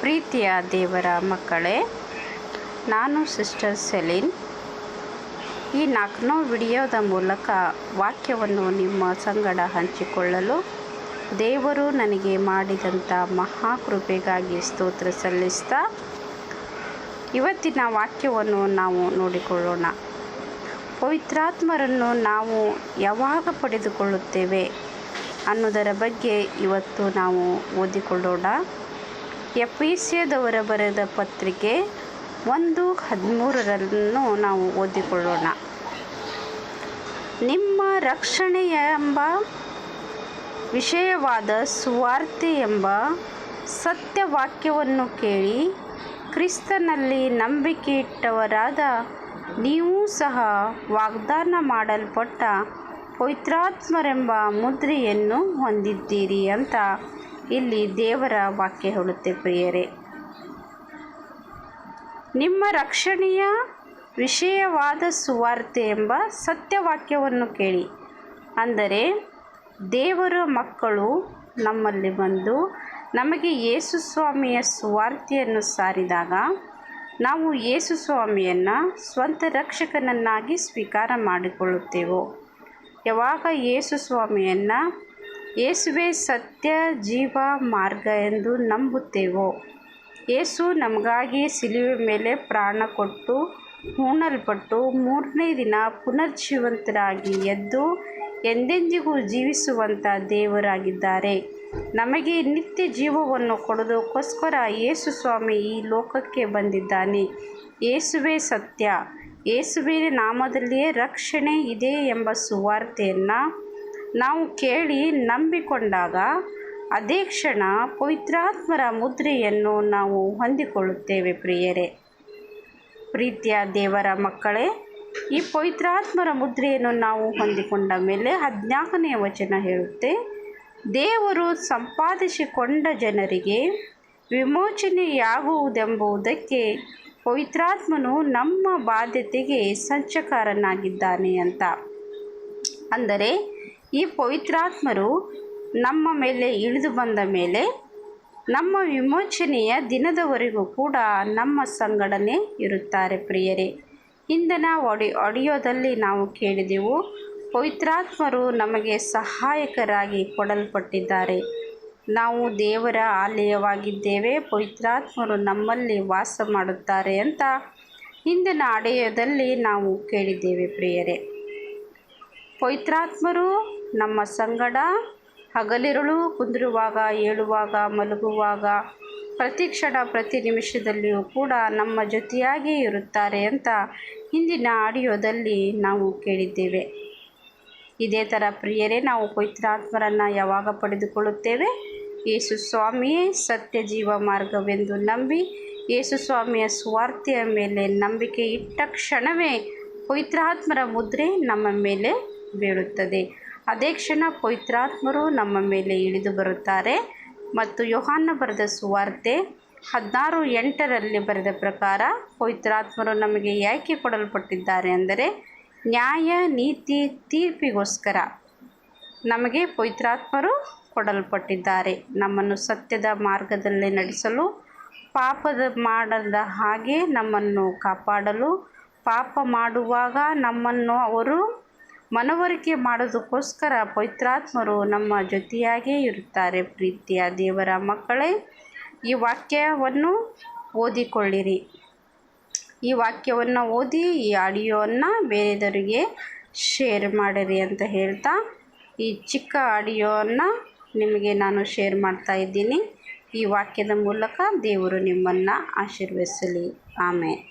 ಪ್ರೀತಿಯ ದೇವರ ಮಕ್ಕಳೇ, ನಾನು ಸಿಸ್ಟರ್ ಸೆಲಿನ್. ಈ 4ನೇ ವಿಡಿಯೋದ ಮೂಲಕ ವಾಕ್ಯವನ್ನು ನಿಮ್ಮ ಸಂಗಡ ಹಂಚಿಕೊಳ್ಳಲು ದೇವರು ನನಗೆ ಮಾಡಿದಂಥ ಮಹಾಕೃಪೆಗಾಗಿ ಸ್ತೋತ್ರ ಸಲ್ಲಿಸ್ತಾ ಇವತ್ತಿನ ವಾಕ್ಯವನ್ನು ನಾವು ನೋಡಿಕೊಳ್ಳೋಣ. ಪವಿತ್ರಾತ್ಮರನ್ನು ನಾವು ಯಾವಾಗ ಪಡೆದುಕೊಳ್ಳುತ್ತೇವೆ ಅನ್ನೋದರ ಬಗ್ಗೆ ಇವತ್ತು ನಾವು ಓದಿಕೊಳ್ಳೋಣ. ಎಫೆಸದವರ ಬರೆದ ಪತ್ರಿಕೆ 1:13 ನಾವು ಓದಿಕೊಳ್ಳೋಣ. ನಿಮ್ಮ ರಕ್ಷಣೆಯ ಎಂಬ ವಿಷಯವಾದ ಸುವಾರ್ತೆ ಎಂಬ ಸತ್ಯವಾಕ್ಯವನ್ನು ಕೇಳಿ ಕ್ರಿಸ್ತನಲ್ಲಿ ನಂಬಿಕೆ ಇಟ್ಟವರಾದ ನೀವು ಸಹ ವಾಗ್ದಾನ ಮಾಡಲ್ಪಟ್ಟ ಪವಿತ್ರಾತ್ಮರೆಂಬ ಮುದ್ರೆಯನ್ನು ಹೊಂದಿದ್ದೀರಿ ಅಂತ ಇಲ್ಲಿ ದೇವರ ವಾಕ್ಯ ಹೇಳುತ್ತೆ. ಪ್ರಿಯರೇ, ನಿಮ್ಮ ರಕ್ಷಣೆಯ ವಿಷಯವಾದ ಸುವಾರ್ತೆ ಎಂಬ ಸತ್ಯವಾಕ್ಯವನ್ನು ಕೇಳಿ. ಅಂದರೆ ದೇವರ ಮಕ್ಕಳು ನಮ್ಮಲ್ಲಿ ಬಂದು ನಮಗೆ ಯೇಸು ಸ್ವಾಮಿಯ ಸುವಾರ್ತೆಯನ್ನು ಸಾರಿದಾಗ ನಾವು ಯೇಸು ಸ್ವಾಮಿಯನ್ನು ಸ್ವಂತ ರಕ್ಷಕನನ್ನಾಗಿ ಸ್ವೀಕಾರ ಮಾಡಿಕೊಳ್ಳುತ್ತೇವೋ, ಯಾವಾಗ ಯೇಸು ಸ್ವಾಮಿಯನ್ನು ಯೇಸುವೇ ಸತ್ಯ ಜೀವ ಮಾರ್ಗ ಎಂದು ನಂಬುತ್ತೇವೋ, ಯೇಸು ನಮಗಾಗಿ ಸಿಲುವೆ ಮೇಲೆ ಪ್ರಾಣ ಕೊಟ್ಟು ಹೂಣಲ್ಪಟ್ಟು 3ನೇ ದಿನ ಪುನರ್ಜೀವಂತರಾಗಿ ಎದ್ದು ಎಂದೆಂದಿಗೂ ಜೀವಿಸುವಂಥ ದೇವರಾಗಿದ್ದಾರೆ. ನಮಗೆ ನಿತ್ಯ ಜೀವವನ್ನು ಕೊಡೋದಕ್ಕೋಸ್ಕರ ಯೇಸು ಸ್ವಾಮಿ ಈ ಲೋಕಕ್ಕೆ ಬಂದಿದ್ದಾನೆ. ಯೇಸುವೇ ಸತ್ಯ, ಯೇಸುವಿನ ನಾಮದಲ್ಲಿಯೇ ರಕ್ಷಣೆ ಇದೆ ಎಂಬ ಸುವಾರ್ತೆಯನ್ನು ನಾವು ಕೇಳಿ ನಂಬಿಕೊಂಡಾಗ ಅದೇ ಕ್ಷಣ ಪವಿತ್ರಾತ್ಮರ ಮುದ್ರೆಯನ್ನು ನಾವು ಹೊಂದಿಕೊಳ್ಳುತ್ತೇವೆ. ಪ್ರಿಯರೇ, ಪ್ರೀತಿಯ ದೇವರ ಮಕ್ಕಳೇ, ಈ ಪವಿತ್ರಾತ್ಮರ ಮುದ್ರೆಯನ್ನು ನಾವು ಹೊಂದಿಕೊಂಡ ಮೇಲೆ 14ನೇ ವಚನ ಹೇಳುತ್ತೆ, ದೇವರು ಸಂಪಾದಿಸಿಕೊಂಡ ಜನರಿಗೆ ವಿಮೋಚನೆಯಾಗುವುದೆಂಬುದಕ್ಕೆ ಪವಿತ್ರಾತ್ಮನು ನಮ್ಮ ಬಾಧ್ಯತೆಗೆ ಸಂಚಕಾರನಾಗಿದ್ದಾನೆ ಅಂತ. ಅಂದರೆ ಈ ಪವಿತ್ರಾತ್ಮರು ನಮ್ಮ ಮೇಲೆ ಇಳಿದು ಬಂದ ಮೇಲೆ ನಮ್ಮ ವಿಮೋಚನೆಯ ದಿನದವರೆಗೂ ಕೂಡ ನಮ್ಮ ಸಂಗಡನೆ ಇರುತ್ತಾರೆ. ಪ್ರಿಯರೇ, ಹಿಂದಿನ ಆಡಿಯೋದಲ್ಲಿ ನಾವು ಕೇಳಿದೆವು, ಪವಿತ್ರಾತ್ಮರು ನಮಗೆ ಸಹಾಯಕರಾಗಿ ಕೊಡಲ್ಪಟ್ಟಿದ್ದಾರೆ. ನಾವು ದೇವರ ಆಲಯವಾಗಿದ್ದೇವೆ, ಪವಿತ್ರಾತ್ಮರು ನಮ್ಮಲ್ಲಿ ವಾಸ ಮಾಡುತ್ತಾರೆ ಅಂತ ಹಿಂದಿನ ಆಡಿಯೋದಲ್ಲಿ ನಾವು ಕೇಳಿದ್ದೇವೆ. ಪ್ರಿಯರೇ, ಪವಿತ್ರಾತ್ಮರು ನಮ್ಮ ಸಂಗಡ ಹಗಲಿರುಳು ಕುಂದಿರುವಾಗ, ಏಳುವಾಗ, ಮಲಗುವಾಗ, ಪ್ರತಿ ಕ್ಷಣ ಪ್ರತಿ ನಿಮಿಷದಲ್ಲಿಯೂ ಕೂಡ ನಮ್ಮ ಜೊತೆಯಾಗಿ ಇರುತ್ತಾರೆ ಅಂತ ಹಿಂದಿನ ಆಡಿಯೋದಲ್ಲಿ ನಾವು ಕೇಳಿದ್ದೇವೆ. ಇದೇ ಥರ ಪ್ರಿಯರೇ, ನಾವು ಪವಿತ್ರಾತ್ಮರನ್ನು ಯಾವಾಗ ಪಡೆದುಕೊಳ್ಳುತ್ತೇವೆ? ಯೇಸು ಸ್ವಾಮಿಯೇ ಸತ್ಯ ಜೀವ ಮಾರ್ಗವೆಂದು ನಂಬಿ ಯೇಸು ಸ್ವಾಮಿಯ ಸುವಾರ್ತೆಯ ಮೇಲೆ ನಂಬಿಕೆ ಇಟ್ಟ ಕ್ಷಣವೇ ಪವಿತ್ರಾತ್ಮರ ಮುದ್ರೆ ನಮ್ಮ ಮೇಲೆ ಬೀಳುತ್ತದೆ. ಅದೇ ಕ್ಷಣ ಪವಿತ್ರಾತ್ಮರು ನಮ್ಮ ಮೇಲೆ ಇಳಿದು ಬರುತ್ತಾರೆ. ಮತ್ತು ಯೋಹಾನ ಬರೆದ ಸುವಾರ್ತೆ 16:8 ಬರೆದ ಪ್ರಕಾರ ಪವಿತ್ರಾತ್ಮರು ನಮಗೆ ಯಾಕೆ ಕೊಡಲ್ಪಟ್ಟಿದ್ದಾರೆ ಅಂದರೆ ನ್ಯಾಯ ನೀತಿ ತೀರ್ಪಿಗೋಸ್ಕರ ನಮಗೆ ಪವಿತ್ರಾತ್ಮರು ಕೊಡಲ್ಪಟ್ಟಿದ್ದಾರೆ. ನಮ್ಮನ್ನು ಸತ್ಯದ ಮಾರ್ಗದಲ್ಲಿ ನಡೆಸಲು, ಪಾಪದ ಮಾಡದ ಹಾಗೆ ನಮ್ಮನ್ನು ಕಾಪಾಡಲು, ಪಾಪ ಮಾಡುವಾಗ ನಮ್ಮನ್ನು ಅವರು ಮನವರಿಕೆ ಮಾಡೋದಕ್ಕೋಸ್ಕರ ಪವಿತ್ರಾತ್ಮರು ನಮ್ಮ ಜೊತೆಯಾಗೇ ಇರುತ್ತಾರೆ. ಪ್ರೀತಿಯ ದೇವರ ಮಕ್ಕಳೇ, ಈ ವಾಕ್ಯವನ್ನು ಓದಿಕೊಳ್ಳಿರಿ. ಈ ವಾಕ್ಯವನ್ನು ಓದಿ ಈ ಆಡಿಯೋವನ್ನು ಬೇರೆಯವರಿಗೆ ಶೇರ್ ಮಾಡಿರಿ ಅಂತ ಹೇಳ್ತಾ ಈ ಚಿಕ್ಕ ಆಡಿಯೋವನ್ನು ನಿಮಗೆ ನಾನು ಶೇರ್ ಮಾಡ್ತಾ ಇದ್ದೀನಿ. ಈ ವಾಕ್ಯದ ಮೂಲಕ ದೇವರು ನಿಮ್ಮನ್ನು ಆಶೀರ್ವದಿಸಲಿ. ಆಮೇಲೆ